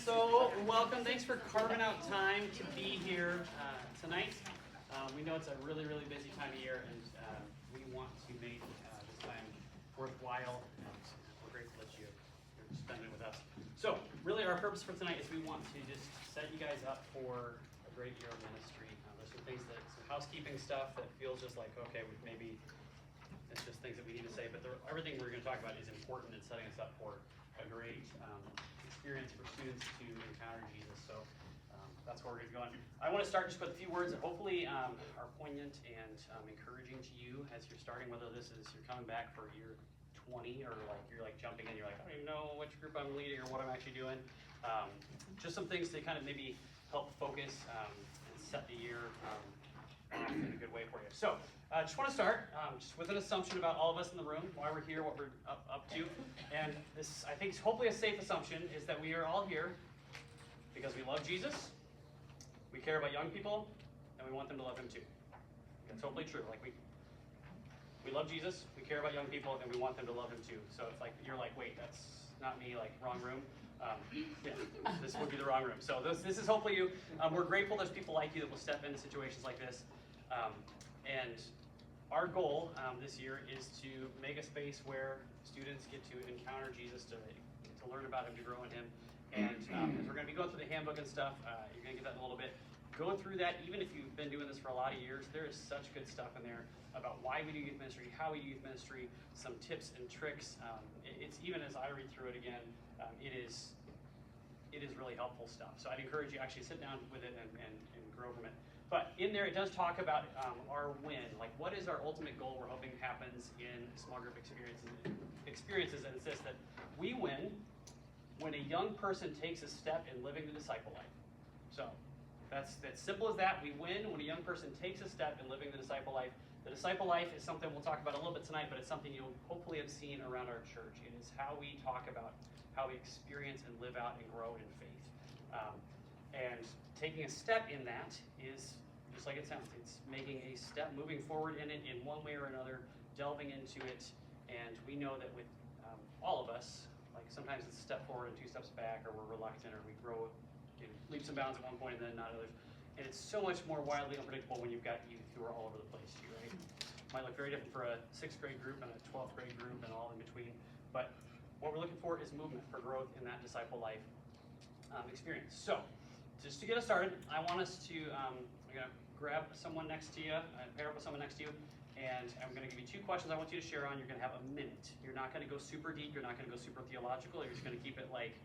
So welcome. Thanks for carving out time to be here tonight. We know it's a really, really busy time of year, and we want to make this time worthwhile, and we're grateful that you're spending it with us. So really our purpose for tonight is we want to just set you guys up for a great year of ministry. There's some things some housekeeping stuff that feels just like, okay, maybe it's just things that we need to say, but everything we're going to talk about is important in setting us up for a great experience for students to encounter Jesus. So that's where we're going. I want to start just with a few words that hopefully are poignant and encouraging to you as you're starting, whether this is you're coming back for year 20 or like you're like jumping in, you're like, I don't even know which group I'm leading or what I'm actually doing. Just some things to kind of maybe help focus and set the year in a good way for you. So just want to start just with an assumption about all of us in the room, why we're here, what we're up to. And this, I think, is hopefully a safe assumption, is that we are all here because we love Jesus, we care about young people, and we want them to love him too. That's hopefully true. Like we love Jesus, we care about young people, and we want them to love him too. So it's like, you're like, wait, that's not me, like wrong room. Yeah, this would be the wrong room. So this is hopefully you. We're grateful there's people like you that will step into situations like this. And our goal this year is to make a space where students get to encounter Jesus, to learn about him, to grow in him. And as we're going to be going through the handbook and stuff, you're going to get that in a little bit. Go through that, even if you've been doing this for a lot of years, there is such good stuff in there about why we do youth ministry, how we do youth ministry, some tips and tricks. It's even as I read through it again, it is really helpful stuff. So I'd encourage you to actually sit down with it and grow from it. But in there, it does talk about our win. Like, what is our ultimate goal we're hoping happens in small group experiences, and it says that we win when a young person takes a step in living the disciple life. So that's simple as that. We win when a young person takes a step in living the disciple life. The disciple life is something we'll talk about a little bit tonight, but it's something you'll hopefully have seen around our church. It is how we talk about how we experience and live out and grow in faith. And taking a step in that is, just like it sounds, it's making a step, moving forward in it in one way or another, delving into it. And we know that with all of us, like sometimes it's a step forward and two steps back, or we're reluctant, or we grow in leaps and bounds at one point and then not others. And it's so much more wildly unpredictable when you've got youth who are all over the place too, right? Might look very different for a 6th grade group and a 12th grade group and all in between. But what we're looking for is movement for growth in that disciple life experience. So, just to get us started, I want us to, I'm going to grab someone next to you, pair up with someone next to you, and I'm going to give you 2 questions I want you to share on. You're going to have a minute. You're not going to go super deep. You're not going to go super theological. You're just going to keep it like,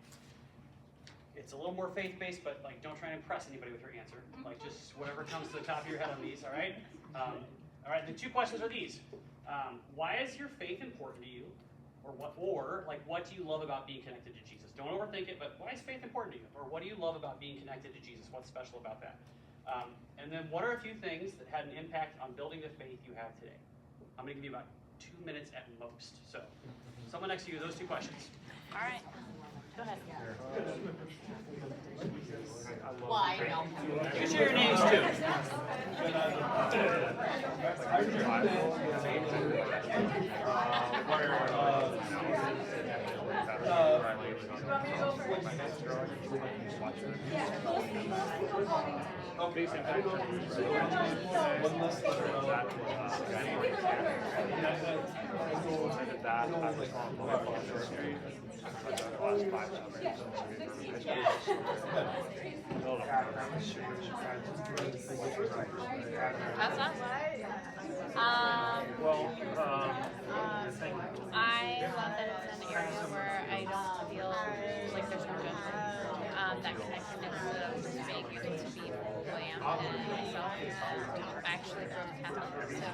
it's a little more faith-based, but like, don't try and impress anybody with your answer. Like, just whatever comes to the top of your head on these, all right? All right, the 2 questions are these. Why is your faith important to you? Or what do you love about being connected to Jesus? Don't overthink it, but why is faith important to you? Or what do you love about being connected to Jesus? What's special about that? And then what are a few things that had an impact on building the faith you have today? I'm going to give you about 2 minutes at most. So, someone next to you, those 2 questions. All right. Go ahead. Why? You can share your names too. That's awesome. I love that it's an area where I don't feel like there's no judgment. That connectedness of being able to be who I am and myself. I actually grew up Catholic, so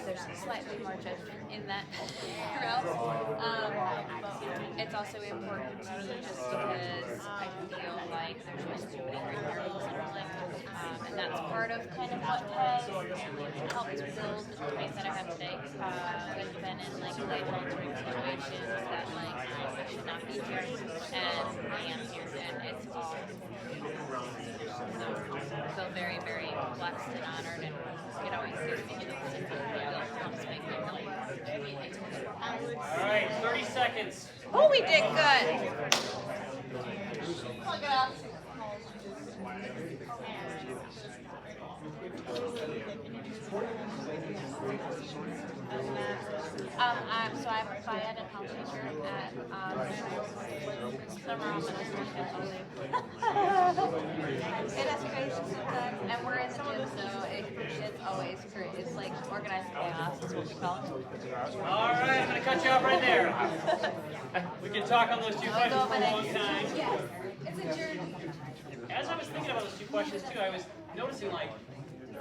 there's slightly more judgment in that route. It's also important just because I feel like there's just too many great miracles in our life. And that's part of kind of what has helped build the faith that I have today. We've been in like life-altering situations that like I should not be here, and I am here, and it's all. So I feel very, very blessed and honored, and it always gives me it helps make me feel. All right, 30 seconds. Oh, we did good. So I'm a biad and health teacher at Summer Middle School. It is crazy sometimes, and we're in the gym, so it's always great. It's like organized chaos is what we call it. All right, I'm going to cut you off right there. We can talk on those two questions for a long time. Yes, it's a journey. As I was thinking about those two questions too, I was noticing like,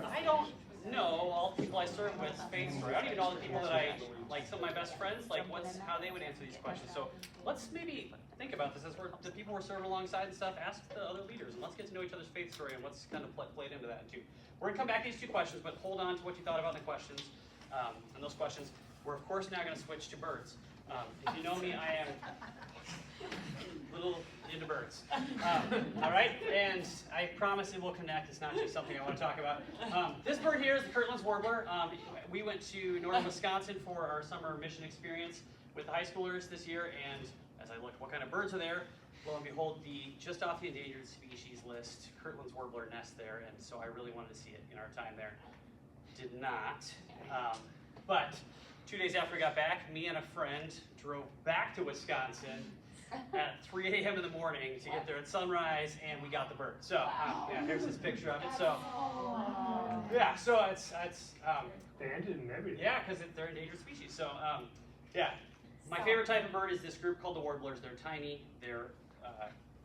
I don't know all the people I serve with faith story. I don't even know all the people that I, like some of my best friends, like how they would answer these questions. So let's maybe think about this as the people we're serving alongside and stuff, ask the other leaders and let's get to know each other's faith story and what's kind of played into that too. We're gonna come back to these two questions, but hold on to what you thought about the questions and those questions. We're of course now gonna switch to birds. If you know me, I am a little into birds. All right, and I promise it will connect. It's not just something I want to talk about. This bird here is the Kirtland's warbler. We went to northern Wisconsin for our summer mission experience with the high schoolers this year, and as I looked what kind of birds are there, lo and behold, just off the endangered species list, Kirtland's warbler nest there, and so I really wanted to see it in our time there. Did not, but 2 days after we got back, me and a friend drove back to Wisconsin at 3 a.m. in the morning to get there at sunrise, and we got the bird. So, yeah, here's this picture of it. So, yeah, so it's banded and everything. yeah, because they're endangered species. So, yeah, my favorite type of bird is this group called the warblers. They're tiny, they're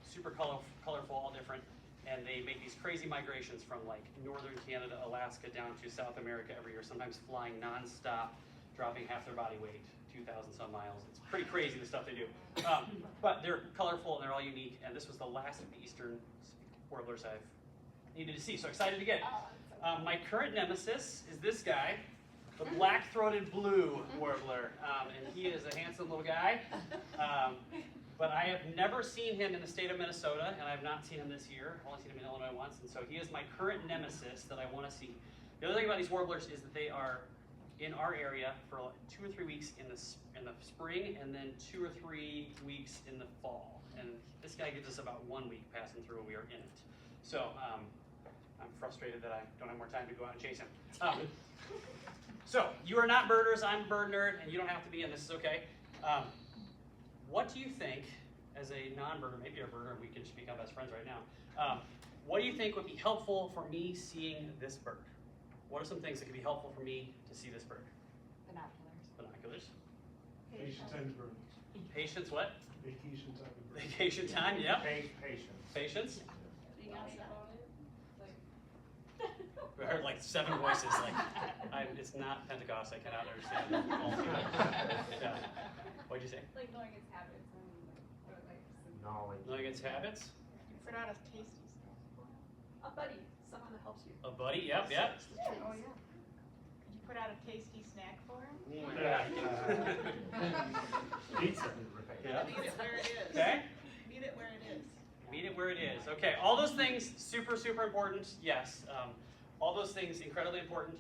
super colorful, all different, and they make these crazy migrations from like northern Canada, Alaska, down to South America every year, sometimes flying nonstop, dropping half their body weight, 2,000 some miles. It's pretty crazy the stuff they do. But they're colorful and they're all unique, and this was the last of the eastern warblers I've needed to see, so excited to get it. My current nemesis is this guy, the black-throated blue warbler, and he is a handsome little guy. But I have never seen him in the state of Minnesota, and I have not seen him this year. I've only seen him in Illinois once, and so he is my current nemesis that I want to see. The other thing about these warblers is that they are in our area for like 2 or 3 weeks in the spring, and then 2 or 3 weeks in the fall. And this guy gives us about 1 week passing through when we are in it. So I'm frustrated that I don't have more time to go out and chase him. So you are not birders, I'm a bird nerd, and you don't have to be, and this is okay. What do you think, as a non-birder, maybe you're a birder and we can just become best friends right now, what do you think would be helpful for me seeing this bird? What are some things that could be helpful for me to see this bird? Binoculars. Patience and birds. Patience, what? Vacation time. Vacation time, yep. Patience. Patience. We heard like 7 voices, like, it's not Pentecost, I cannot understand all of you. Yeah. What'd you say? Like knowing its habits and what it likes. Knowledge. Knowing its habits? Put out a tasty snack. A buddy, someone that helps you. A buddy, yep, yep. Oh, yeah. Could you put out a tasty snack for him? Yeah. Pizza. Yeah. Meet it where it is. Okay. Meet it where it is. Meet it where it is. Okay, all those things, super, super important, yes. All those things, incredibly important.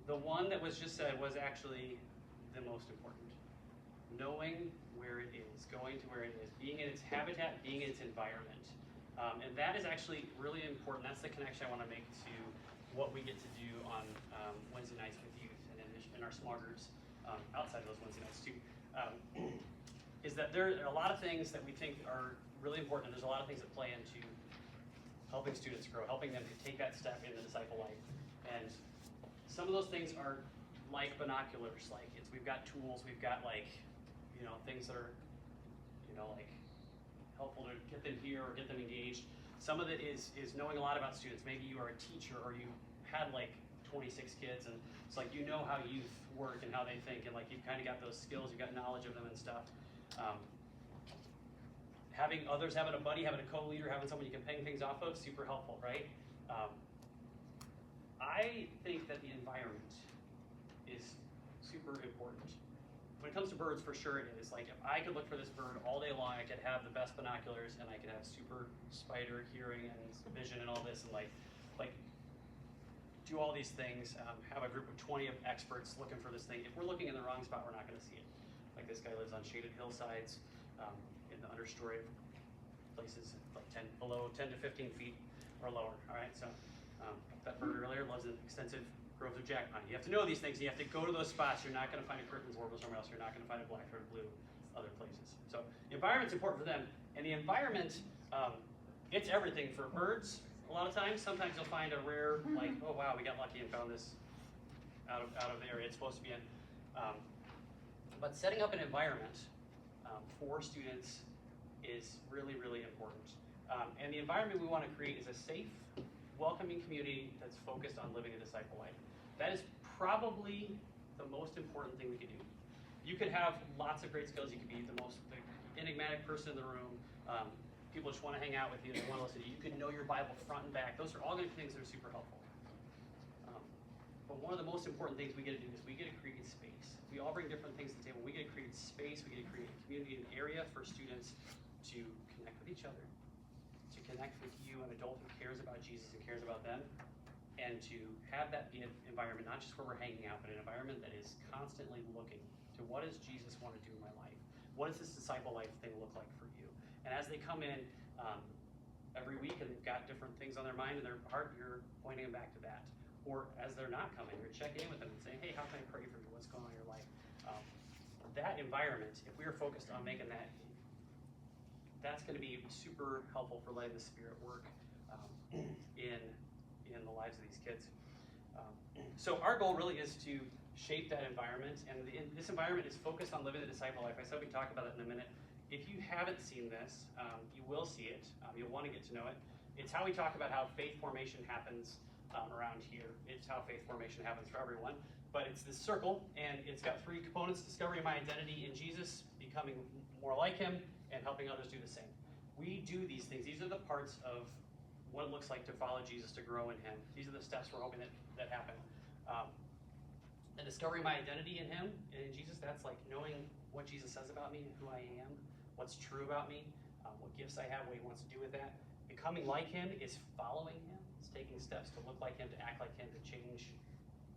The one that was just said was actually the most important. Knowing where it is, going to where it is, being in its habitat, being in its environment. And that is actually really important. That's the connection I want to make to what we get to do on Wednesday nights with youth and in our small groups outside of those Wednesday nights too. Is that there are a lot of things that we think are really important, and there's a lot of things that play into helping students grow, helping them to take that step in the disciple life. And some of those things are like binoculars, like we've got tools, we've got like, things that are, like helpful to get them here or get them engaged. Some of it is knowing a lot about students. Maybe you are a teacher or you had like 26 kids, and it's like you know how youth work and how they think, and like you've kind of got those skills, you've got knowledge of them and stuff. Having others, having a buddy, having a co-leader, having someone you can ping things off of, super helpful, right? I think that the environment is super important. When it comes to birds, for sure it is. Like if I could look for this bird all day long, I could have the best binoculars and I could have super spider hearing and vision and all this, and like do all these things, have a group of 20 of experts looking for this thing. If we're looking in the wrong spot, we're not gonna see it. Like this guy lives on shaded hillsides, in the understory of places like below 10 to 15 feet or lower. All right, so that bird earlier loves an extensive groves of jack pine. You have to know these things. You have to go to those spots. You're not going to find a Kirkland's warble somewhere else. You're not going to find a black-throated blue other places. So the environment's important for them, and the environment, it's everything for birds. A lot of times, sometimes you'll find a rare, like, oh wow, we got lucky and found this out of the area it's supposed to be in. But setting up an environment for students is really, really important. And the environment we want to create is a safe, welcoming community that's focused on living a disciple life. That is probably the most important thing we could do. You could have lots of great skills. You could be the enigmatic person in the room. People just want to hang out with you. They want to listen to you. You could know your Bible front and back. Those are all good things that are super helpful. But one of the most important things we get to do is we get to create space. We all bring different things to the table. We get to create space. We get to create a community, an area for students to connect with each other, to connect with you, an adult who cares about Jesus and cares about them, and to have that be an environment, not just where we're hanging out, but an environment that is constantly looking to what does Jesus want to do in my life? What does this disciple life thing look like for you? And as they come in every week and they've got different things on their mind and their heart, you're pointing them back to that. Or as they're not coming, you're checking in with them and saying, hey, how can I pray for you? What's going on in your life? That environment, if we are focused on making that, that's going to be super helpful for letting the Spirit work in the lives of these kids. So our goal really is to shape that environment, and this environment is focused on living the disciple life. I said we'd talk about it in a minute. If you haven't seen this, you will see it. You'll want to get to know it. It's how we talk about how faith formation happens around here. It's how faith formation happens for everyone. But it's this circle, and it's got three components: discovering my identity in Jesus, becoming more like Him, and helping others do the same. We do these things. These are the parts of what it looks like to follow Jesus, to grow in Him. These are the steps we're hoping that happen. And discovering my identity in Him, in Jesus, that's like knowing what Jesus says about me, who I am, what's true about me, what gifts I have, what He wants to do with that. Becoming like Him is following Him. It's taking steps to look like Him, to act like Him, to change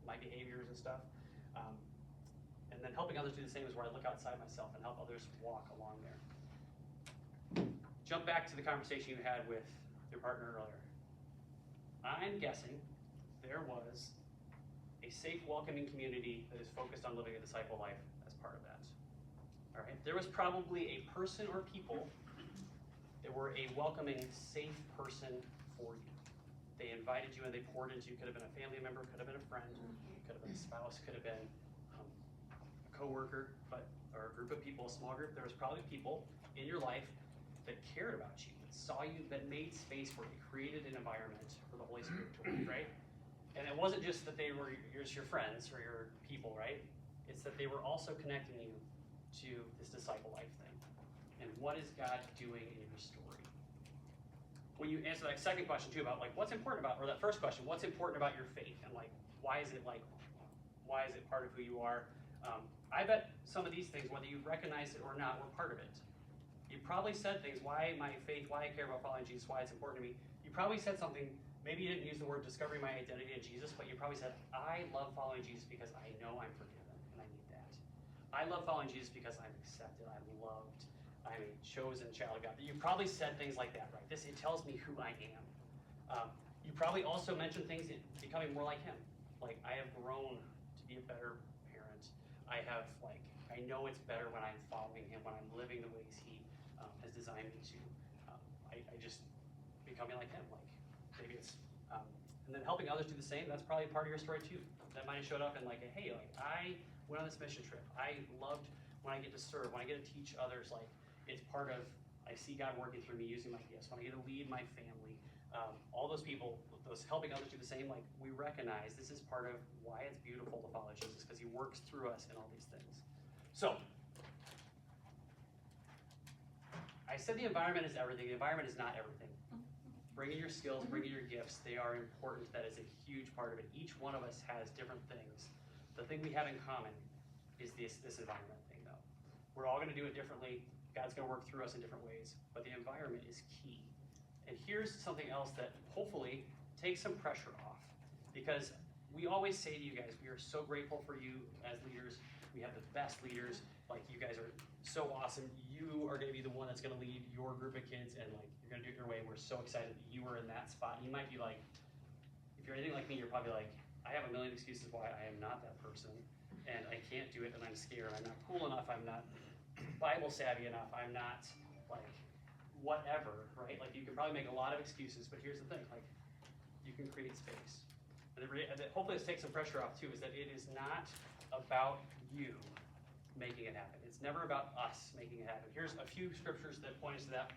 my behaviors and stuff. And then helping others do the same is where I look outside myself and help others walk along there. Jump back to the conversation you had with your partner earlier. I'm guessing there was a safe, welcoming community that is focused on living a disciple life as part of that. All right. There was probably a person or people that were a welcoming, safe person for you. They invited you and they poured into you. Could have been a family member, could have been a friend, could have been a spouse, could have been a coworker, or a group of people, a small group. There was probably people in your life that cared about you, that saw you, that made space for you, created an environment for the Holy Spirit to work, right? And it wasn't just that they were your friends or your people, right? It's that they were also connecting you to this disciple life thing. And what is God doing in your story? When you answer that second question too about like what's important about, or that first question, what's important about your faith, and like why is it part of who you are? I bet some of these things, whether you recognize it or not, were part of it. You probably said things, why my faith, why I care about following Jesus, why it's important to me. You probably said something, maybe you didn't use the word discovering my identity in Jesus, but you probably said, I love following Jesus because I know I'm forgiven and I need that. I love following Jesus because I'm accepted, I'm loved, I'm a chosen child of God. You probably said things like that, right? It tells me who I am. You probably also mentioned things becoming more like Him. Like, I have grown to be a better parent. I know it's better when I'm following Him, when I'm living the ways He has designed me to. I just becoming like Him. Like, maybe it's, and then helping others do the same. That's probably part of your story too. That might have showed up in like, hey, like I went on this mission trip. I loved when I get to serve, when I get to teach others. Like, it's part of, I see God working through me using my gifts. When I get to lead my family, all those people, those helping others do the same. Like, we recognize this is part of why it's beautiful to follow Jesus, because He works through us in all these things. So, I said the environment is everything. The environment is not everything. Bringing your skills, bringing your gifts, they are important. That is a huge part of it. Each one of us has different things. The thing we have in common is this environment thing, though. We're all going to do it differently. God's going to work through us in different ways, but the environment is key. And here's something else that hopefully takes some pressure off, because we always say to you guys, we are so grateful for you as leaders. We have the best leaders. Like, you guys are so awesome. You are going to be the one that's going to lead your group of kids, and like, you're going to do it your way. We're so excited that you are in that spot. And you might be like, if you're anything like me, you're probably like, I have a million excuses why I am not that person, and I can't do it, and I'm scared. I'm not cool enough. I'm not Bible savvy enough. I'm not like whatever, right? Like, you can probably make a lot of excuses, but here's the thing, like, you can create space. And hopefully this takes some pressure off too, is that it is not about you making it happen. It's never about us making it happen. Here's a few scriptures that point us to that.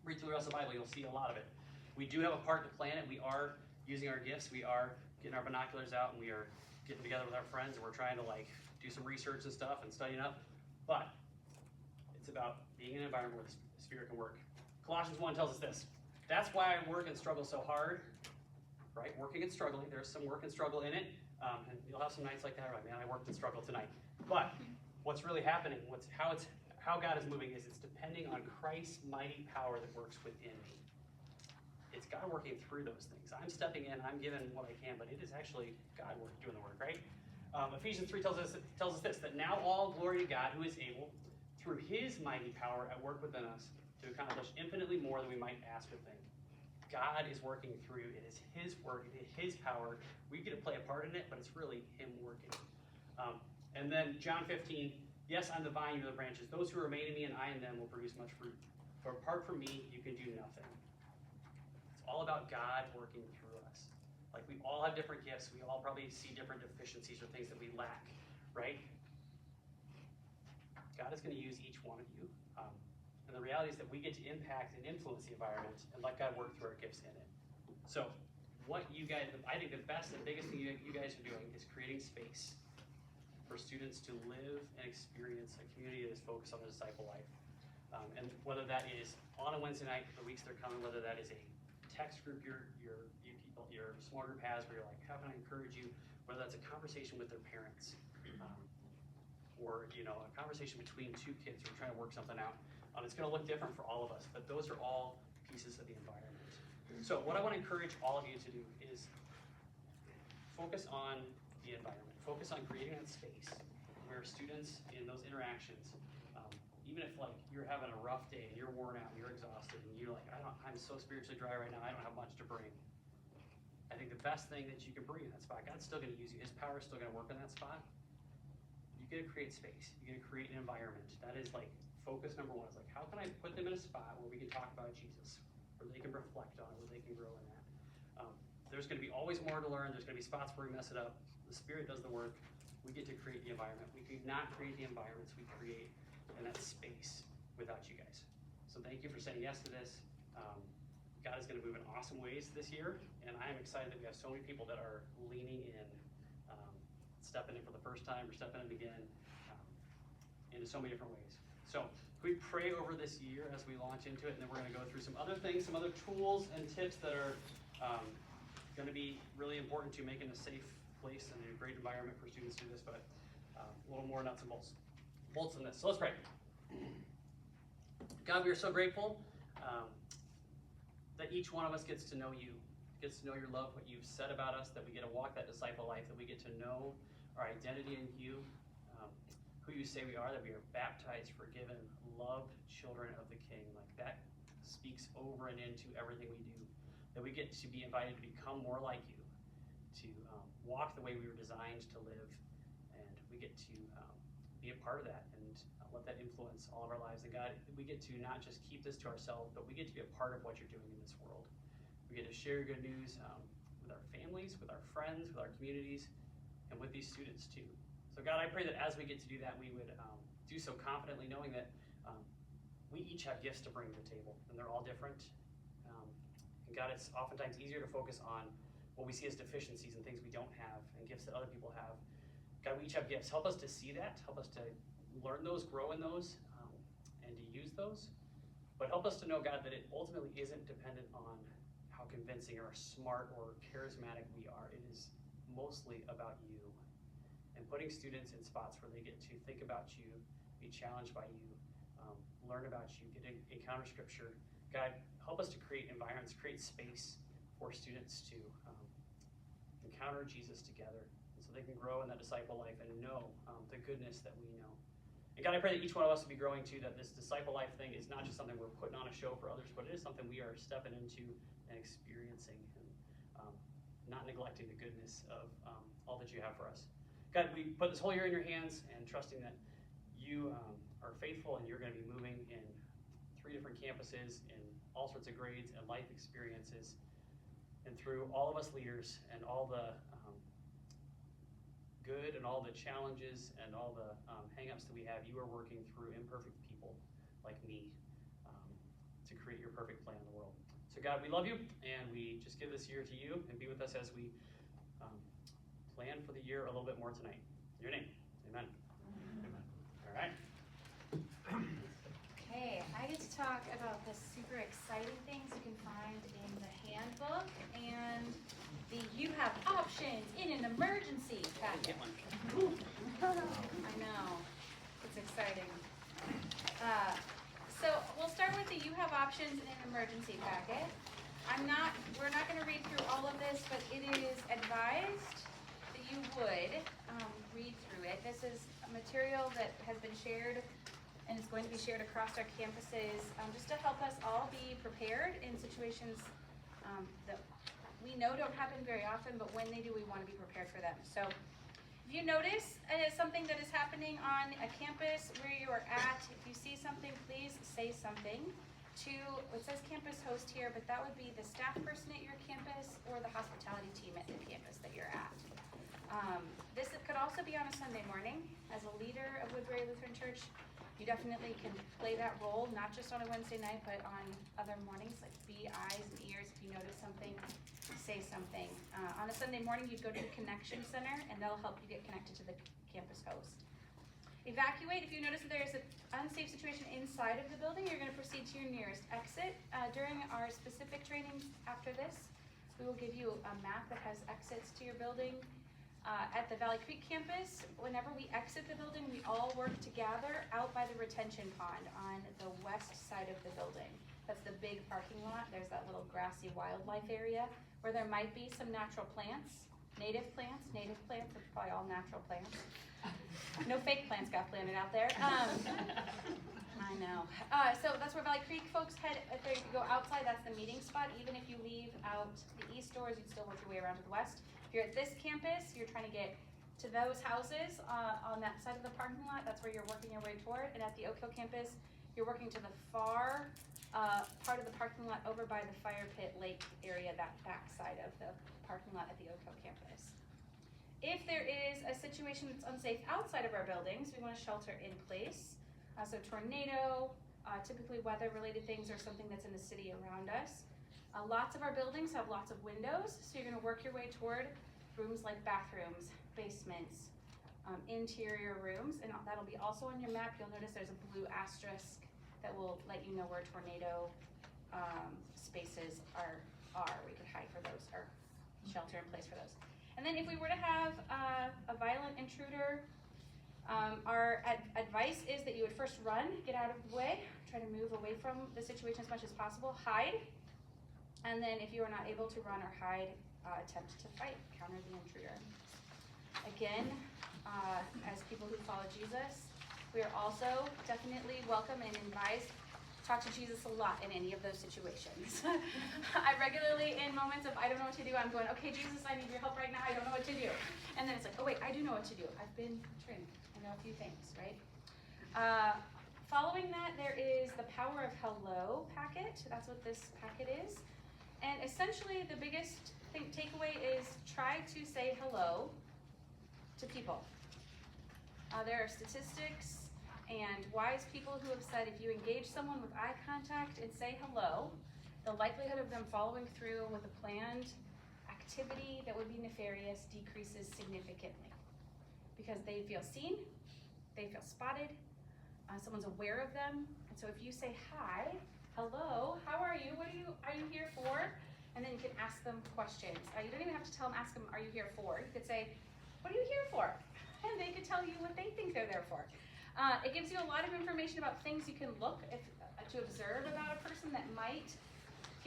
Read through the rest of the Bible, you'll see a lot of it. We do have a part to plan it. We are using our gifts. We are getting our binoculars out, and we are getting together with our friends, and we're trying to like do some research and stuff and studying up. But it's about being in an environment where the Spirit can work. Colossians 1 tells us this. That's why I work and struggle so hard. Right? Working and struggling. There's some work and struggle in it. And you'll have some nights like that, right? Man, I worked and struggled tonight. But what's really happening, how God is moving is it's depending on Christ's mighty power that works within me. It's God working through those things. I'm stepping in, I'm giving what I can, but it is actually God doing the work, right? Ephesians 3 tells us this, that now all glory to God, who is able, through his mighty power at work within us, to accomplish infinitely more than we might ask or think. God is working through. It is his work. It is his power. We get to play a part in it, but it's really him working. And then John 15, yes, I'm the vine, you're the branches. Those who remain in me and I in them will produce much fruit. For apart from me, you can do nothing. It's all about God working through us. Like, we all have different gifts. We all probably see different deficiencies or things that we lack, right? God is going to use each one of you. And the reality is that we get to impact and influence the environment and let God work through our gifts in it. So what you guys, I think the best and biggest thing you guys are doing is creating space for students to live and experience a community that is focused on the disciple life. And whether that is on a Wednesday night, the weeks they're coming, whether that is a text group your small group has where you're like, how can I encourage you? Whether that's a conversation with their parents, or a conversation between two kids who are trying to work something out. It's going to look different for all of us, but those are all pieces of the environment. So what I want to encourage all of you to do is focus on the environment. Focus on creating that space where students in those interactions, even if like you're having a rough day and you're worn out and you're exhausted and you're like, I'm so spiritually dry right now, I don't have much to bring. I think the best thing that you can bring in that spot, God's still going to use you. His power is still going to work in that spot. You get to create space. You get to create an environment. That is like focus number one. Is like, how can I put them in a spot where we can talk about Jesus, where they can reflect on it, where they can grow in that. There's going to be always more to learn. There's going to be spots where we mess it up. The Spirit does the work. We get to create the environment. We could not create the environments we create in that space without you guys. So thank you for saying yes to this. God is going to move in awesome ways this year, and I am excited that we have so many people that are leaning in, stepping in for the first time or stepping in again, into so many different ways. So we pray over this year as we launch into it, and then we're going to go through some other things, some other tools and tips that are going to be really important to making a safe place and a great environment for students to do this, but a little more nuts and bolts in this. So let's pray. God, we are so grateful that each one of us gets to know you, gets to know your love, what you've said about us, that we get to walk that disciple life, that we get to know our identity in you, who you say we are, that we are baptized, forgiven, loved children of the King. Like, that speaks over and into everything we do, that we get to be invited to become more like you, to walk the way we were designed to live, and we get to be a part of that and let that influence all of our lives. And God, we get to not just keep this to ourselves, but we get to be a part of what you're doing in this world. We get to share your good news with our families, with our friends, with our communities, and with these students too. So God, I pray that as we get to do that, we would do so confidently, knowing that we each have gifts to bring to the table, and they're all different. And God, it's oftentimes easier to focus on what we see as deficiencies and things we don't have, and gifts that other people have. God, we each have gifts. Help us to see that. Help us to learn those, grow in those, and to use those. But help us to know, God, that it ultimately isn't dependent on how convincing or smart or charismatic we are. It is mostly about you, and putting students in spots where they get to think about you, be challenged by you, learn about you, get to encounter Scripture. God, help us to create environments, create space for students to encounter Jesus together, and so they can grow in that disciple life and know the goodness that we know. And God, I pray that each one of us will be growing too, that this disciple life thing is not just something we're putting on a show for others, but it is something we are stepping into and experiencing, and not neglecting the goodness of all that you have for us. God, we put this whole year in your hands and trusting that you are faithful and you're going to be moving in 3 different campuses in all sorts of grades and life experiences, and through all of us leaders and all the good and all the challenges and all the hang-ups that we have, you are working through imperfect people like me to create your perfect plan in the world. So God, we love you, and we just give this year to you, and be with us as we plan for the year a little bit more tonight. In your name, amen. Amen. All right. Okay, I get to talk about the super exciting things you can find in the handbook and the You Have Options in an Emergency packet. Get one. I know, it's exciting. So we'll start with the You Have Options in an Emergency packet. We're not going to read through all of this, but it is advised that you would read through it. This is a material that has been shared and it's going to be shared across our campuses just to help us all be prepared in situations that we know don't happen very often, but when they do, we want to be prepared for them. So if you notice something that is happening on a campus where you are at, if you see something, please say something to, it says campus host here, but that would be the staff person at your campus or the hospitality team at the campus that you're at. This could also be on a Sunday morning. As a leader of Woodbury Lutheran Church, you definitely can play that role, not just on a Wednesday night, but on other mornings, like be eyes and ears. If you notice something, say something. On a Sunday morning, you'd go to the Connection Center, and that'll help you get connected to the campus host. Evacuate. If you notice that there's an unsafe situation inside of the building, you're going to proceed to your nearest exit. During our specific trainings after this, we will give you a map that has exits to your building. At the Valley Creek campus, whenever we exit the building, we all work together out by the retention pond on the west side of the building. That's the big parking lot. There's that little grassy wildlife area where there might be some natural plants, native plants, are probably all natural plants. No fake plants got planted out there. I know. So that's where Valley Creek folks head. If you go outside, that's the meeting spot. Even if you leave out the east doors, you'd still work your way around to the west. If you're at this campus, you're trying to get to those houses on that side of the parking lot. That's where you're working your way toward. And at the Oak Hill campus, you're working to the far part of the parking lot over by the Fire Pit Lake area, that back side of the parking lot at the Oak Hill campus. If there is a situation that's unsafe outside of our buildings, we want to shelter in place. So tornado, typically weather-related things, or something that's in the city around us. Lots of our buildings have lots of windows, so you're going to work your way toward rooms like bathrooms, basements, interior rooms, and that'll be also on your map. You'll notice there's a blue asterisk that will let you know where tornado spaces are. We could hide for those, or shelter in place for those. And then if we were to have a violent intruder, our advice is that you would first run, get out of the way, try to move away from the situation as much as possible, hide, and then if you are not able to run or hide, attempt to fight, counter the intruder. Again, as people who follow Jesus, we are also definitely welcome and advised talk to Jesus a lot in any of those situations. I regularly, in moments of I don't know what to do, I'm going, okay, Jesus, I need your help right now, I don't know what to do. And then it's like, oh wait, I do know what to do. I've been trained, I know a few things, right? Following that, there is the Power of Hello packet. That's what this packet is. And essentially, the biggest takeaway is try to say hello to people. There are statistics and wise people who have said if you engage someone with eye contact and say hello, the likelihood of them following through with a planned activity that would be nefarious decreases significantly. Because they feel seen, they feel spotted, someone's aware of them. And so if you say hi, hello, how are you? What are you here for? And then you can ask them questions. You don't even have to ask them, are you here for? You could say, what are you here for? And they could tell you what they think they're there for. It gives you a lot of information about things you can look to observe about a person that might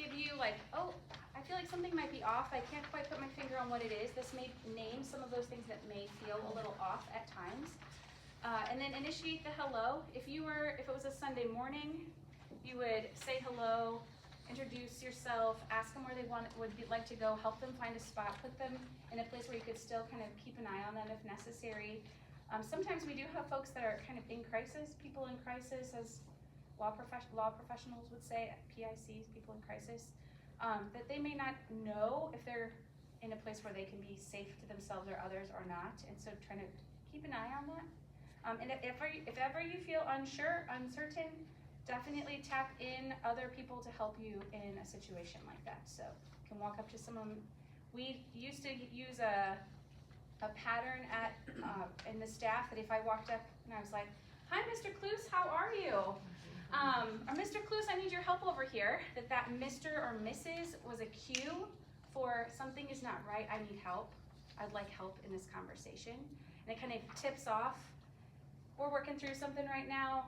give you like, oh, I feel like something might be off. I can't quite put my finger on what it is. This may name some of those things that may feel a little off at times. And then initiate the hello. If it was a Sunday morning, you would say hello, introduce yourself, ask them where they would like to go, help them find a spot, put them in a place where you could still kind of keep an eye on them if necessary. Sometimes we do have folks that are kind of in crisis, people in crisis, as law professionals would say, PICs, people in crisis, that they may not know if they're in a place where they can be safe to themselves or others or not, and so trying to keep an eye on that. And if ever you feel uncertain, definitely tap in other people to help you in a situation like that. So you can walk up to someone. We used to use a pattern in the staff that if I walked up and I was like, "Hi, Mr. Cluse, how are you?" Or Mr. Cluse, I need your help over here. That Mr. or Mrs. was a cue for something is not right. I need help. I'd like help in this conversation. And it kind of tips off. We're working through something right now.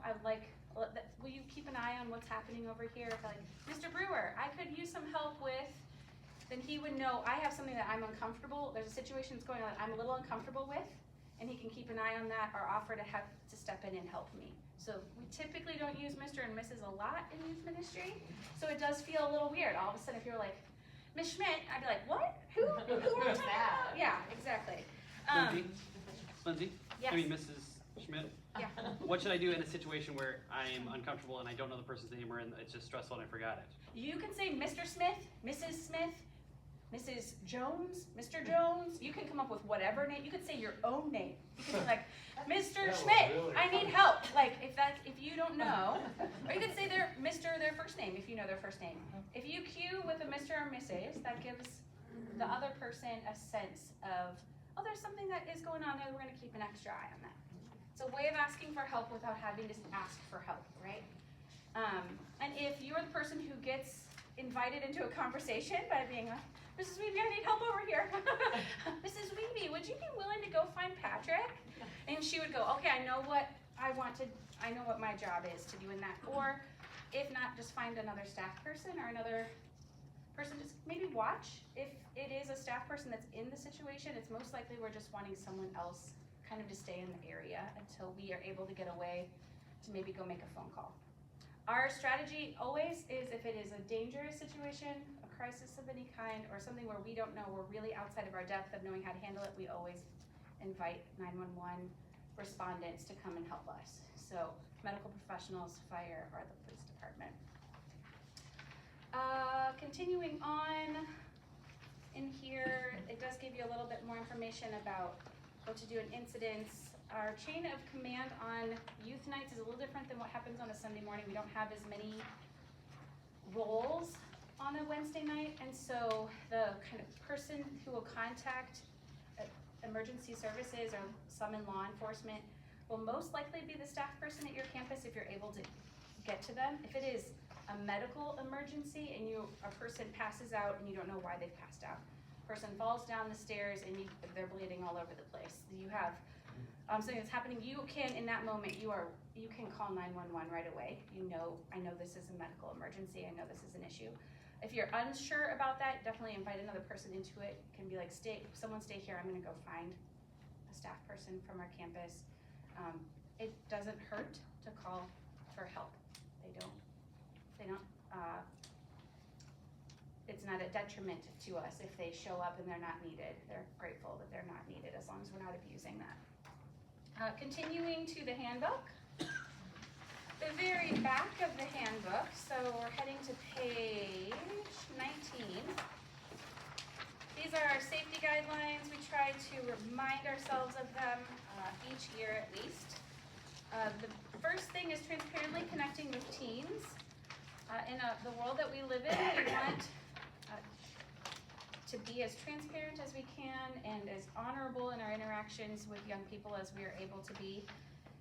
Will you keep an eye on what's happening over here? If like, Mr. Brewer, I could use some help with, then he would know I have something that I'm uncomfortable, there's a situation that's going on that I'm a little uncomfortable with, and he can keep an eye on that or offer to step in and help me. So we typically don't use Mr. and Mrs. a lot in youth ministry, so it does feel a little weird. All of a sudden, if you're like, Miss Schmidt, I'd be like, what? Who are we talking about? Yeah, exactly. Lindsay? Yes. I mean, Mrs. Schmidt? Yeah. What should I do in a situation where I'm uncomfortable and I don't know the person's name or it's just stressful and I forgot it? You can say Mr. Smith, Mrs. Smith, Mrs. Jones, Mr. Jones. You can come up with whatever name. You could say your own name. You could be like, Mr. Schmidt, I need help. Like if you don't know, or you could say their first name if you know their first name. If you cue with a Mr. or Mrs., that gives the other person a sense of, oh, there's something that is going on there. We're going to keep an extra eye on that. It's a way of asking for help without having to ask for help, right? And if you're the person who gets invited into a conversation by being like, Mrs. Weeby, I need help over here. Mrs. Weeby, would you be willing to go find Patrick? And she would go, okay, I know what my job is to do in that. Or if not, just find another staff person or another person, just maybe watch. If it is a staff person that's in the situation, it's most likely we're just wanting someone else kind of to stay in the area until we are able to get away to maybe go make a phone call. Our strategy always is if it is a dangerous situation, a crisis of any kind, or something where we don't know, we're really outside of our depth of knowing how to handle it, we always invite 911 respondents to come and help us. So medical professionals, fire, or the police department. Continuing on in here, it does give you a little bit more information about what to do in incidents. Our chain of command on youth nights is a little different than what happens on a Sunday morning. We don't have as many roles on a Wednesday night, and so the kind of person who will contact emergency services or summon law enforcement will most likely be the staff person at your campus if you're able to get to them. If it is a medical emergency and a person passes out and you don't know why they've passed out, person falls down the stairs and they're bleeding all over the place. You have something that's happening. You can, in that moment, you can call 911 right away. I know this is a medical emergency. I know this is an issue. If you're unsure about that, definitely invite another person into it. It can be like, someone stay here. I'm going to go find a staff person from our campus. It doesn't hurt to call for help. It's not a detriment to us if they show up and they're not needed. They're grateful that they're not needed as long as we're not abusing that. Continuing to the handbook. The very back of the handbook, so we're heading to page 19. These are our safety guidelines. We try to remind ourselves of them each year at least. The first thing is transparently connecting with teens. In the world that we live in, we want to be as transparent as we can and as honorable in our interactions with young people as we are able to be.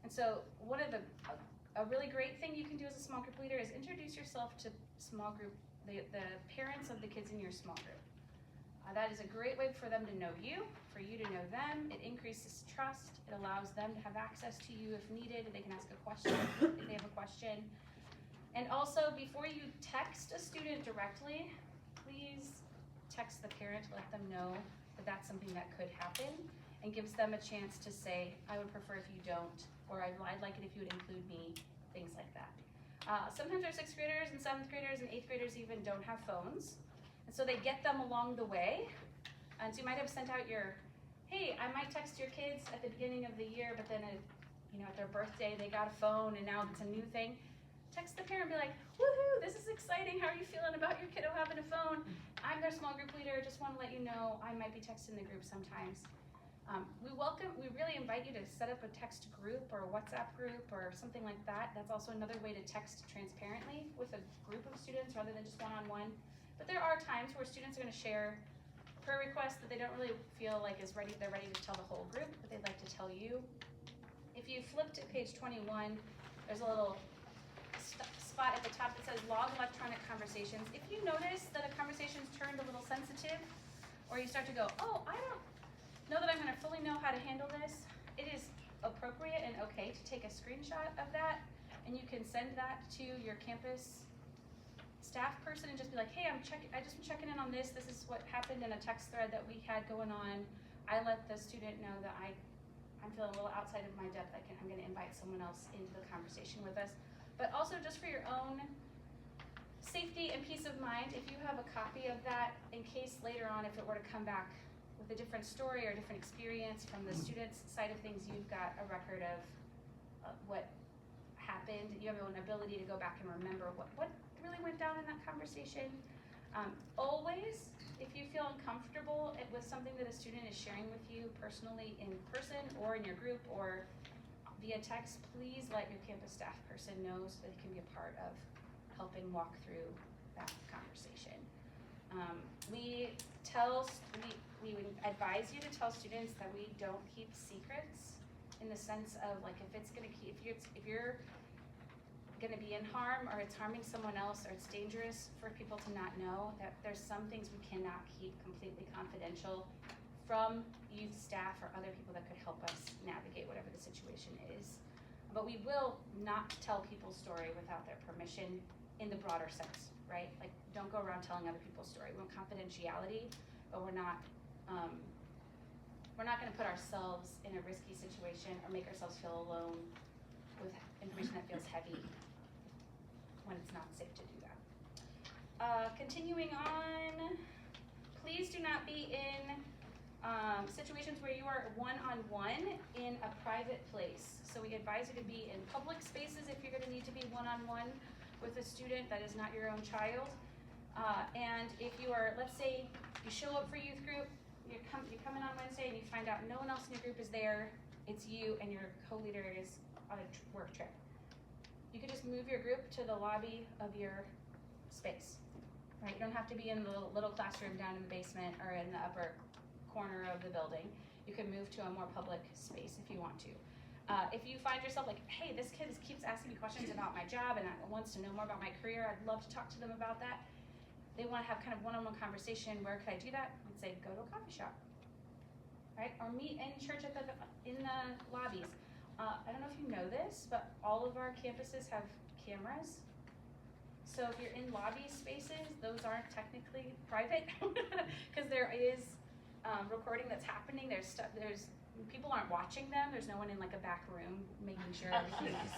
And so a really great thing you can do as a small group leader is introduce yourself to small group, the parents of the kids in your small group. That is a great way for them to know you, for you to know them. It increases trust. It allows them to have access to you if needed. They can ask a question if they have a question. And also, before you text a student directly, please text the parent, let them know that that's something that could happen, and gives them a chance to say, I would prefer if you don't, or I'd like it if you would include me, things like that. Sometimes our 6th graders and 7th graders and 8th graders even don't have phones, and so they get them along the way. And so you might have sent out your, hey, I might text your kids at the beginning of the year, but then at their birthday they got a phone and now it's a new thing. Text the parent and be like, woohoo, this is exciting. How are you feeling about your kiddo having a phone? I'm their small group leader. Just want to let you know I might be texting the group sometimes. We really invite you to set up a text group or a WhatsApp group or something like that. That's also another way to text transparently with a group of students rather than just one-on-one. But there are times where students are going to share prayer requests that they don't really feel like they're ready to tell the whole group, but they'd like to tell you. If you flip to page 21, there's a little spot at the top that says log electronic conversations. If you notice that a conversation's turned a little sensitive, or you start to go, oh, I don't know that I'm going to fully know how to handle this, it is appropriate and okay to take a screenshot of that, and you can send that to your campus staff person and just be like, hey, I just been checking in on this. This is what happened in a text thread that we had going on. I let the student know that I'm feeling a little outside of my depth. I'm going to invite someone else into the conversation with us. But also just for your own safety and peace of mind, if you have a copy of that, in case later on, if it were to come back with a different story or a different experience from the student's side of things, you've got a record of what happened. You have an ability to go back and remember what really went down in that conversation. Always, if you feel uncomfortable with something that a student is sharing with you personally in person or in your group or via text, please let your campus staff person know so that they can be a part of helping walk through that conversation. We would advise you to tell students that we don't keep secrets in the sense of like if you're gonna be in harm or it's harming someone else or it's dangerous for people to not know, that there's some things we cannot keep completely confidential from youth staff or other people that could help us navigate whatever the situation is. But we will not tell people's story without their permission in the broader sense, right? Like, don't go around telling other people's story. We want confidentiality, but we're not gonna put ourselves in a risky situation or make ourselves feel alone with information that feels heavy when it's not safe to do that. Continuing on, please do not be in situations where you are one-on-one in a private place. So we advise you to be in public spaces if you're going to need to be one-on-one with a student that is not your own child. And if you are, let's say you show up for youth group, you come in on Wednesday and you find out no one else in your group is there, it's you and your co-leader is on a work trip. You could just move your group to the lobby of your space, right? You don't have to be in the little classroom down in the basement or in the upper corner of the building. You can move to a more public space if you want to. If you find yourself like, hey, this kid keeps asking me questions about my job and wants to know more about my career, I'd love to talk to them about that. They want to have kind of one-on-one conversation. Where could I do that? I'd say go to a coffee shop, right? Or meet in church in the lobbies. I don't know if you know this, but all of our campuses have cameras. So if you're in lobby spaces, those aren't technically private because there is recording that's happening. There's people aren't watching them. There's no one in like a back room making sure everything is,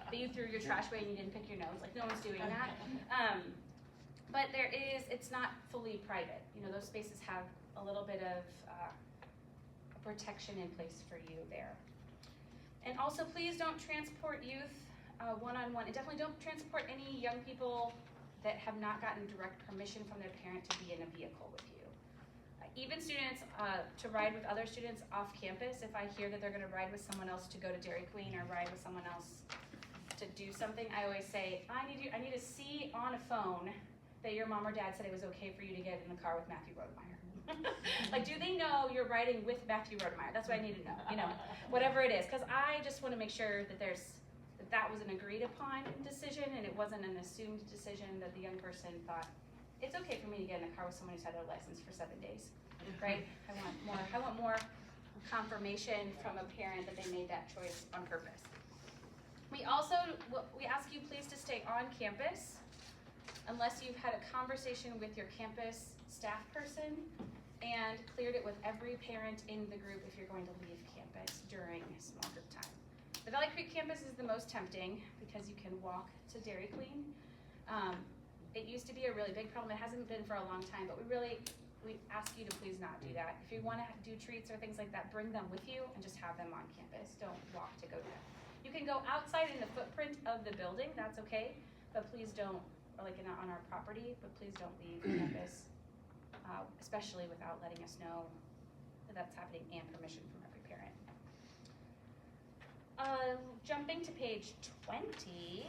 that you threw your trash away and you didn't pick your nose. Like no one's doing that. But it's not fully private. You know, those spaces have a little bit of protection in place for you there. And also, please don't transport youth one-on-one. And definitely don't transport any young people that have not gotten direct permission from their parent to be in a vehicle with you. Even students to ride with other students off campus, if I hear that they're gonna ride with someone else to go to Dairy Queen or ride with someone else to do something, I always say, I need to see on a phone that your mom or dad said it was okay for you to get in the car with Matthew Rodemeyer. Like, do they know you're riding with Matthew Rodemeyer? That's what I need to know, you know, whatever it is. Because I just want to make sure that that was an agreed upon decision and it wasn't an assumed decision that the young person thought, it's okay for me to get in a car with someone who's had their license for 7 days, right? I want more confirmation from a parent that they made that choice on purpose. We also, we ask you please to stay on campus unless you've had a conversation with your campus staff person and cleared it with every parent in the group if you're going to leave campus during small group time. The Valley Creek campus is the most tempting because you can walk to Dairy Queen. It used to be a really big problem. It hasn't been for a long time, but we ask you to please not do that. If you want to do treats or things like that, bring them with you and just have them on campus. Don't walk to go to them. You can go outside in the footprint of the building, that's okay, but please don't, or like not on our property, but please don't leave campus, especially without letting us know that that's happening and permission from every parent. Jumping to page 20,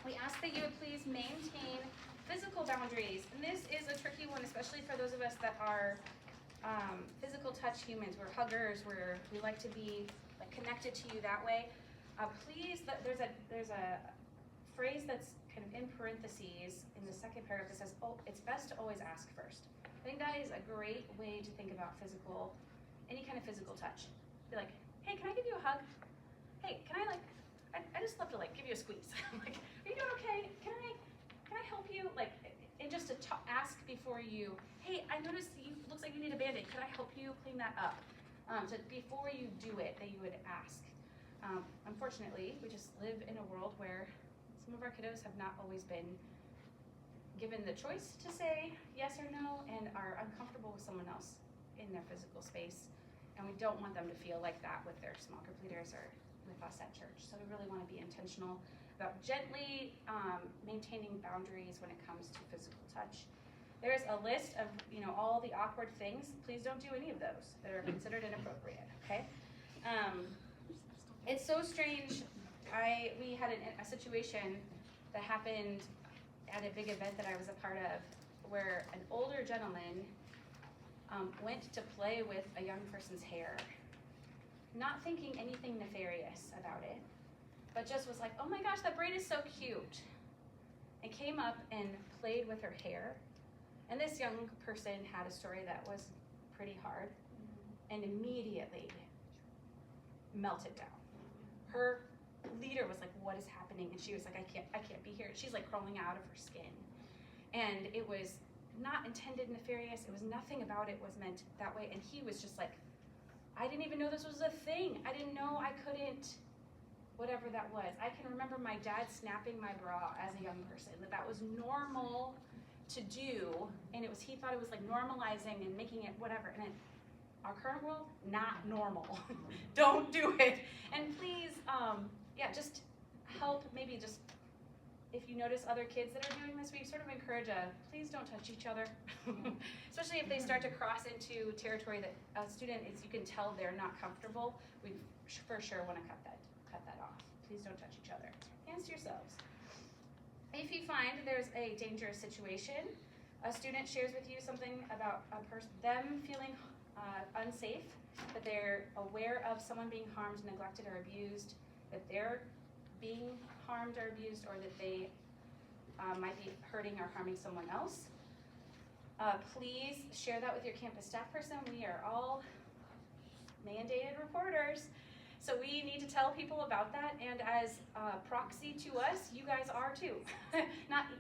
we ask that you would please maintain physical boundaries. And this is a tricky one, especially for those of us that are physical touch humans. We're huggers, we like to be like connected to you that way. Please, there's a phrase that's kind of in parentheses in the second paragraph that says, oh, it's best to always ask first. I think that is a great way to think about any kind of physical touch. Be like, hey, can I give you a hug? Hey, can I I just love to give you a squeeze. Like, are you doing okay? Can I help you? Like, and just to ask before you, hey, I noticed looks like you need a Band-Aid. Could I help you clean that up? So before you do it, that you would ask. Unfortunately, we just live in a world where some of our kiddos have not always been given the choice to say yes or no and are uncomfortable with someone else in their physical space. And we don't want them to feel like that with their small group leaders or with us at church. So we really want to be intentional about gently maintaining boundaries when it comes to physical touch. There's a list of all the awkward things. Please don't do any of those that are considered inappropriate, okay? It's so strange. We had a situation that happened at a big event that I was a part of where an older gentleman went to play with a young person's hair, not thinking anything nefarious about it, but just was like, oh my gosh, that braid is so cute, and came up and played with her hair. And this young person had a story that was pretty hard and immediately melted down. Her leader was like, what is happening? And she was like, I can't be here. She's like crawling out of her skin. And it was not intended nefarious. It was nothing about it was meant that way. And he was just like, I didn't even know this was a thing. I didn't know I couldn't, whatever that was. I can remember my dad snapping my bra as a young person, that was normal to do, and he thought it was like normalizing and making it whatever. And in our current world, not normal. Don't do it. And please, just help. Maybe just if you notice other kids that are doing this, we sort of encourage please don't touch each other, especially if they start to cross into territory that a student is. You can tell they're not comfortable. We for sure want to cut that off. Please don't touch each other. Hands to yourselves. If you find there's a dangerous situation, a student shares with you something about them feeling unsafe, that they're aware of someone being harmed, neglected, or abused, that they're being harmed or abused, or that they might be hurting or harming someone else, please share that with your campus staff person. We are all mandated reporters. So we need to tell people about that, and as proxy to us, you guys are too.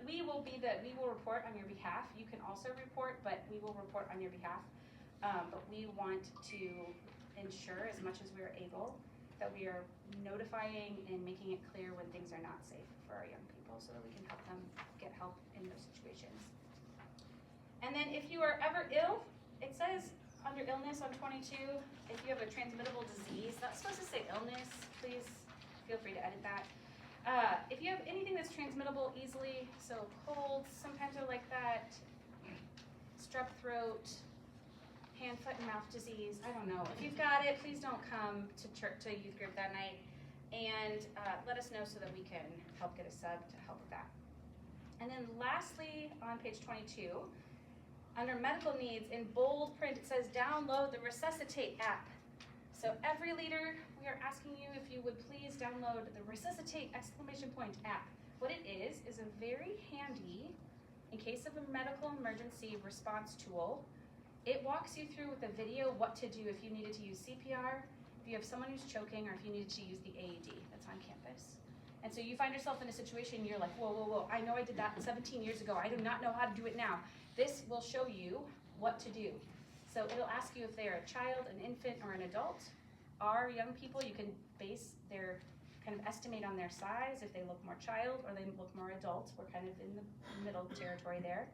We will report on your behalf. You can also report, but we will report on your behalf. But we want to ensure as much as we're able that we are notifying and making it clear when things are not safe for our young people so that we can help them get help in those situations. And then if you are ever ill, it says under illness on 22, if you have a transmittable disease, that's supposed to say illness, please feel free to edit that. If you have anything that's transmittable easily, so colds, sometimes are like that, strep throat, hand, foot, and mouth disease, I don't know. If you've got it, please don't come to youth group that night, and let us know so that we can help get a sub to help with that. And then lastly, on page 22, under medical needs, in bold print, it says download the Resuscitate app. So every leader, we are asking you if you would please download the Resuscitate ! App. What it is a very handy, in case of a medical emergency response tool. It walks you through with a video what to do if you needed to use CPR, if you have someone who's choking, or if you needed to use the AED that's on campus. And so you find yourself in a situation, you're like, whoa, whoa, whoa, I know I did that 17 years ago. I do not know how to do it now. This will show you what to do. So it'll ask you if they're a child, an infant, or an adult. Our young people, you can base their, kind of estimate on their size, if they look more child or they look more adult. We're kind of in the middle territory there.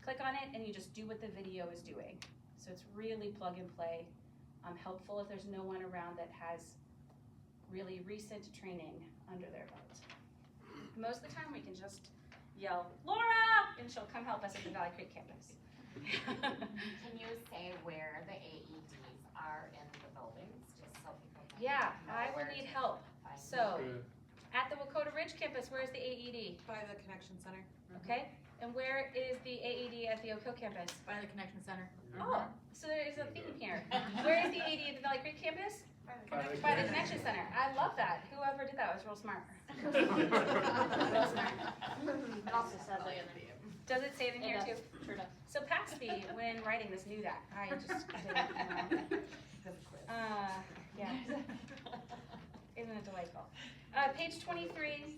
Click on it and you just do what the video is doing. So it's really plug and play. Helpful if there's no one around that has really recent training under their belt. Most of the time we can just yell, Laura, and she'll come help us at the Valley Creek campus. Can you say where the AEDs are in the buildings, just so people can Yeah, know I will where need to help. find So, Good. at the Wakota Ridge campus, where's the AED? By the Connection Center. Okay, and where is the AED at the Oco campus? By the Connection Center. Oh, so there is a theme here. Where is the AED at the Valley Creek campus? By the Connection Center. I love that. Whoever did that was real smart. Real smart. It also says it in there. Does it say it in here too? Sure does. So Paxby, when writing this, knew that. I just didn't know. Yeah. Isn't it delightful? Page 23.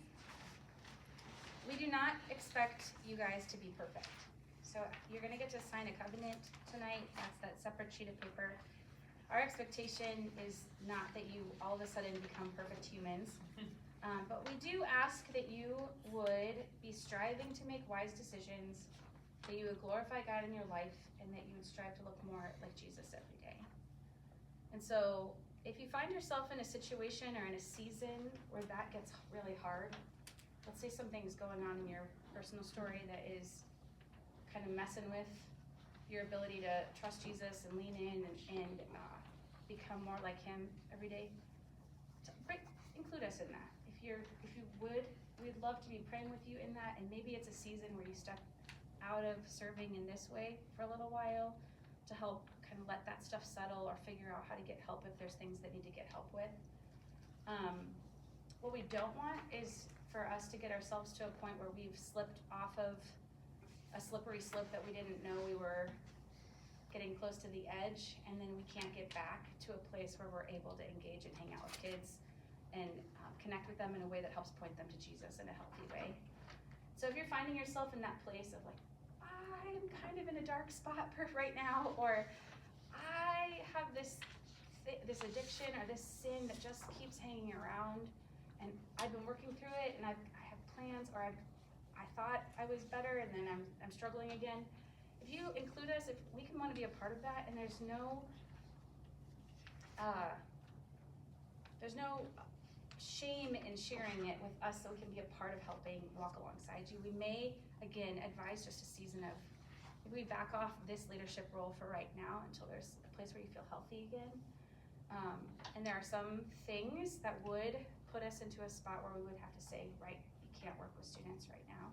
We do not expect you guys to be perfect. So you're gonna get to sign a covenant tonight. That's that separate sheet of paper. Our expectation is not that you all of a sudden become perfect humans. But we do ask that you would be striving to make wise decisions, that you would glorify God in your life, and that you would strive to look more like Jesus every day. And so if you find yourself in a situation or in a season where that gets really hard, let's say something's going on in your personal story that is kind of messing with your ability to trust Jesus and lean in and become more like him every day, include us in that. If you would, we'd love to be praying with you in that, and maybe it's a season where you step out of serving in this way for a little while to help kind of let that stuff settle or figure out how to get help if there's things that need to get help with. What we don't want is for us to get ourselves to a point where we've slipped off of a slippery slope that we didn't know we were getting close to the edge, and then we can't get back to a place where we're able to engage and hang out with kids and connect with them in a way that helps point them to Jesus in a healthy way. So if you're finding yourself in that place of like, I'm kind of in a dark spot right now, or I have this addiction or this sin that just keeps hanging around, and I've been working through it, and I have plans, or I thought I was better, and then I'm struggling again. If you include us, if we can want to be a part of that, and there's no shame in sharing it with us, so we can be a part of helping walk alongside you. We may, again, advise just a season of, maybe we back off this leadership role for right now until there's a place where you feel healthy again. And there are some things that would put us into a spot where we would have to say, right, you can't work with students right now.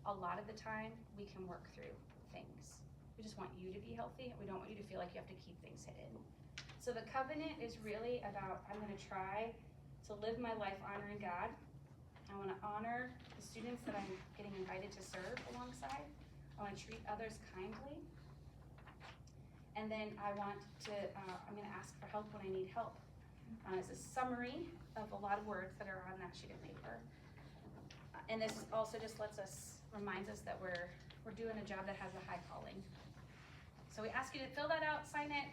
A lot of the time, we can work through things. We just want you to be healthy. We don't want you to feel like you have to keep things hidden. So the covenant is really about, I'm gonna try to live my life honoring God. I wanna honor the students that I'm getting invited to serve alongside. I wanna treat others kindly. And then I want to, I'm gonna ask for help when I need help. It's a summary of a lot of words that are on that sheet of paper. And this also just reminds us that we're doing a job that has a high calling. So we ask you to fill that out, sign it,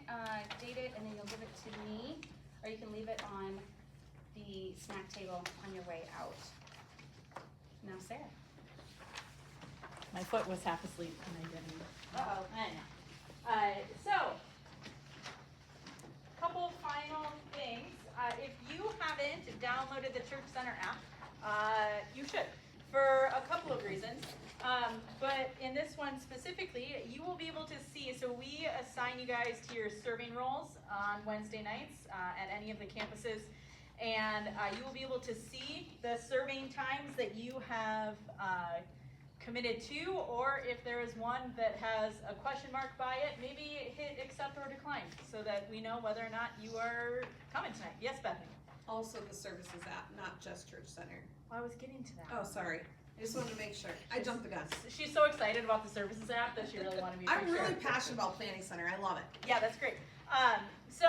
date it, and then you'll give it to me, or you can leave it on the snack table on your way out. Now, Sarah. My foot was half asleep and I didn't. Uh-oh. I know. So, couple final things. If you haven't downloaded the Church Center app, you should, for a couple of reasons. But in this one specifically, you will be able to see, so we assign you guys to your serving roles on Wednesday nights at any of the campuses, and you will be able to see the serving times that you have committed to, or if there is one that has a question mark by it, maybe hit accept or decline so that we know whether or not you are coming tonight. Yes, Bethany? Also the services app, not just Church Center. Well, I was getting to that. Oh, sorry. I just wanted to make sure. I jumped the gun. She's so excited about the services app that she really wanted me to I'm make sure. really passionate about Planning Center. I love it. Yeah, that's great. So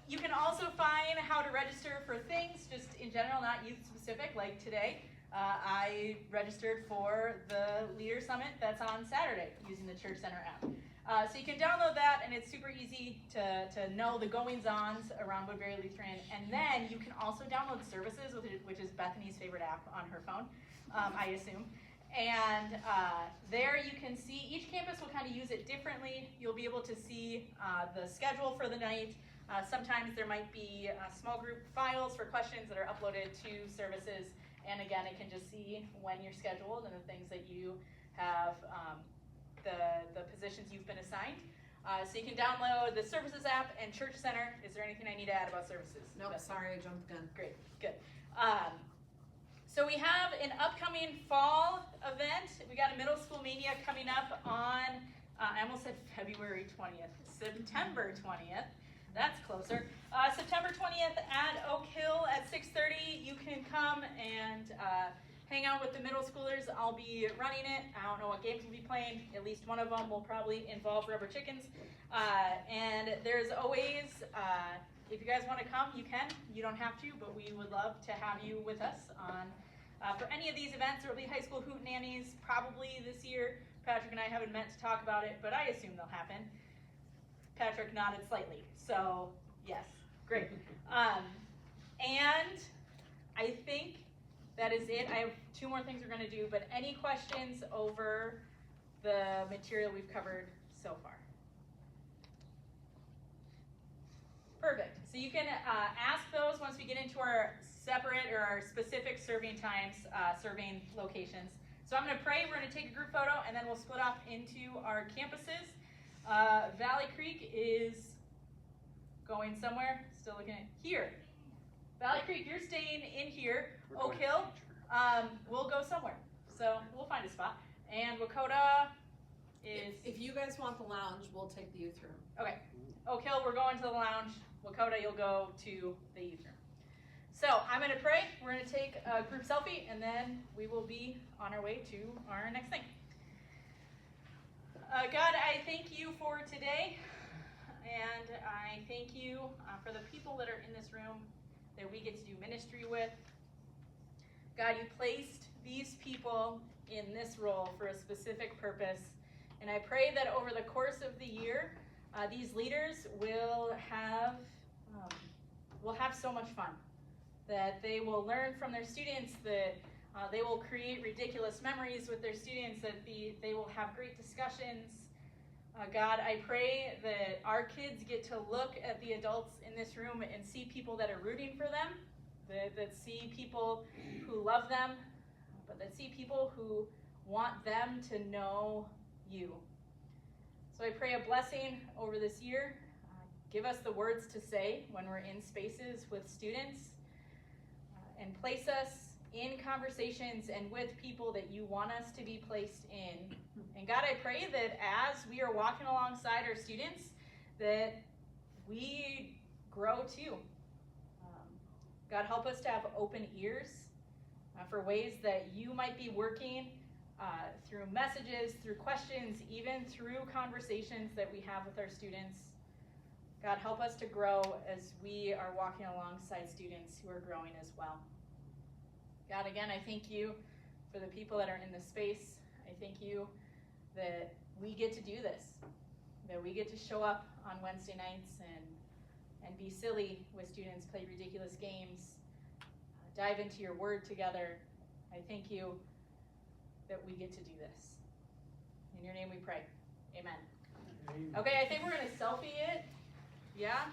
you can also find how to register for things, just in general, not youth specific, like today. I registered for the Leader Summit that's on Saturday using the Church Center app. So you can download that, and it's super easy to know the goings-ons around Woodbury Lutheran. And then you can also download Services, which is Bethany's favorite app on her phone, I assume. And there you can see, each campus will kind of use it differently. You'll be able to see the schedule for the night. Sometimes there might be small group files for questions that are uploaded to Services. And again, it can just see when you're scheduled and the things that you have, the positions you've been assigned. So you can download the Services app and Church Center. Is there anything I need to add about Services? Nope, sorry, I jumped the gun. Great, good. So we have an upcoming fall event. We got a Middle School Mania coming up on, I almost said February 20th, September 20th. That's closer. September 20th at Oak Hill at 6:30. You can come and hang out with the middle schoolers. I'll be running it. I don't know what games we'll be playing. At least one of them will probably involve rubber chickens. And there's always, if you guys want to come, you can. You don't have to, but we would love to have you with us on for any of these events. There will be high school hootenannies probably this year. Patrick and I haven't met to talk about it, but I assume they'll happen. Patrick nodded slightly, so yes, great. And I think that is it. I have two more things we're going to do, but any questions over the material we've covered so far? Perfect. So you can ask those once we get into our separate or our specific serving times, serving locations. So I'm going to pray, we're going to take a group photo, and then we'll split off into our campuses. Valley Creek is going somewhere, still looking at here. Valley Creek, you're staying in here. Oak Hill, we'll go somewhere. So we'll find a spot. And Wakota is... If you guys want the lounge, we'll take the youth room. Okay. Oak Hill, we're going to the lounge. Wakota, you'll go to the youth room. So I'm going to pray. We're going to take a group selfie, and then we will be on our way to our next thing. God, I thank you for today, and I thank you for the people that are in this room that we get to do ministry with. God, you placed these people in this role for a specific purpose, and I pray that over the course of the year, these leaders will have so much fun, that they will learn from their students, that they will create ridiculous memories with their students, that they will have great discussions. God, I pray that our kids get to look at the adults in this room and see people that are rooting for them, that see people who love them, but that see people who want them to know you. So I pray a blessing over this year. Give us the words to say when we're in spaces with students, and place us in conversations and with people that you want us to be placed in. And God, I pray that as we are walking alongside our students, that we grow too. God, help us to have open ears for ways that you might be working through messages, through questions, even through conversations that we have with our students. God, help us to grow as we are walking alongside students who are growing as well. God, again, I thank you for the people that are in this space. I thank you that we get to do this, that we get to show up on Wednesday nights and be silly with students, play ridiculous games, dive into your word together. I thank you that we get to do this. In your name we pray. Amen. Okay, I think we're going to selfie it. Yeah?